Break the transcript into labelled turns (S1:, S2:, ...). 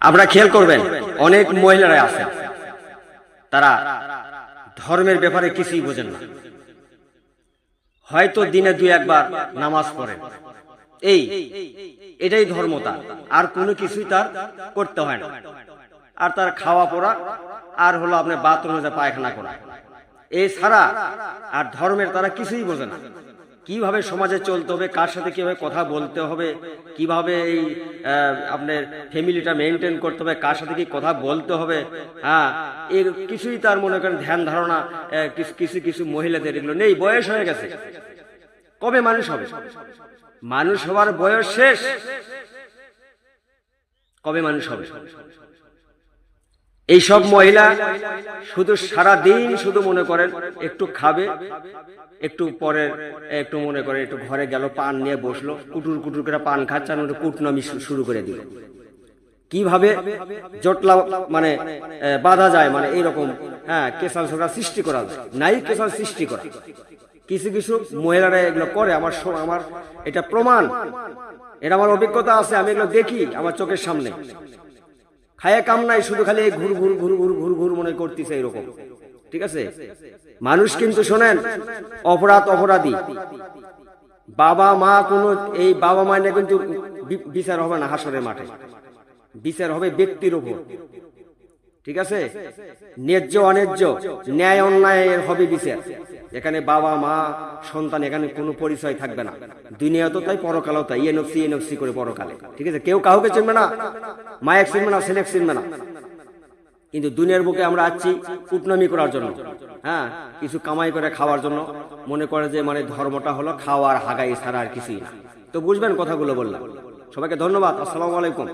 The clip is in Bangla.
S1: আপনারা খেয়াল করবেন, অনেক মহিলারা আছে তারা ধর্মের ব্যাপারে কিছুই বোঝেন না, হয়তো দিনে দুই একবার নামাজ পড়েন, এটাই ধর্ম তার, আর কোনো কিছুই তার করতে হয় না। আর তার খাওয়া পড়া আর হলো আপনার বাথরুমে যা পায়খানা করা, এছাড়া আর ধর্মের তারা কিছুই বোঝে না। কিভাবে সমাজে চলতে হবে, কার সাথে কিভাবে কথা বলতে হবে, কিভাবে এই আপনার ফ্যামিলিটা মেনটেন করতে হবে, কার সাথে কি কথা বলতে হবে, হ্যাঁ, এর কিছুই তার মনে করেন ধ্যান ধারণা কিছু কিছু মহিলাদের এগুলো নেই। বয়স হয়ে গেছে, কবে মানুষ হবে? মানুষ হওয়ার বয়স শেষ, কবে মানুষ হবে? এইসব মহিলা শুধু সারা দিন শুধু মনে করেন একটু খাবে, একটু পরে একটু মনে করে একটু ঘরে গেল, পান নিয়ে বসলো, কুটুর কুটুর করে পান খাচ্ছে, আর কুটনামি শুরু করে দিল। কিভাবে জটলা মানে বাধা যায়, মানে এইরকম, হ্যাঁ, কেসাল ঝগড়া সৃষ্টি করা যায়, নাই কেসাল সৃষ্টি করা। কিছু কিছু মহিলারা এগুলো করে, আমার এটা প্রমাণ, এটা আমার অভিজ্ঞতা আছে, আমি এগুলো দেখি আমার চোখের সামনে। খায় কাম নাই, শুধু খালি ঘুর ঘুর ঘুর ঘুর ঘুর ঘুর মনে করতেছে এরকম, ঠিক আছে? মানুষ কিন্তু শোনেন, অপরাধী বাবা মা, কোন এই বাবা মা নিয়ে কিন্তু বিচার হবে না হাসরের মাঠে, বিচার হবে ব্যক্তির উপর, ঠিক আছে? ন্যায্য অন্যায্য, ন্যায় অন্যায়ের হবে বিচার। এখানে বাবা মা সন্তান এখানে কোনো পরিচয় থাকবে না, দুনিয়াতেও তাই পরকালেও তাই, এনফসি করে পরকালে, ঠিক আছে? কেউ কাউকে চিনবে না, মায়ের চিনবে না, ছেলেক চিনবে না। কিন্তু দুনিয়ার বুকে আমরা আছি কুটনামি করার জন্য, হ্যাঁ, কিছু কামাই করে খাওয়ার জন্য। মনে করে যে মানে ধর্মটা হলো খাওয়ার হাগাই ছাড়া আর কিছুই না। তো বুঝবেন কথাগুলো বললাম। সবাইকে ধন্যবাদ। আসসালামু আলাইকুম।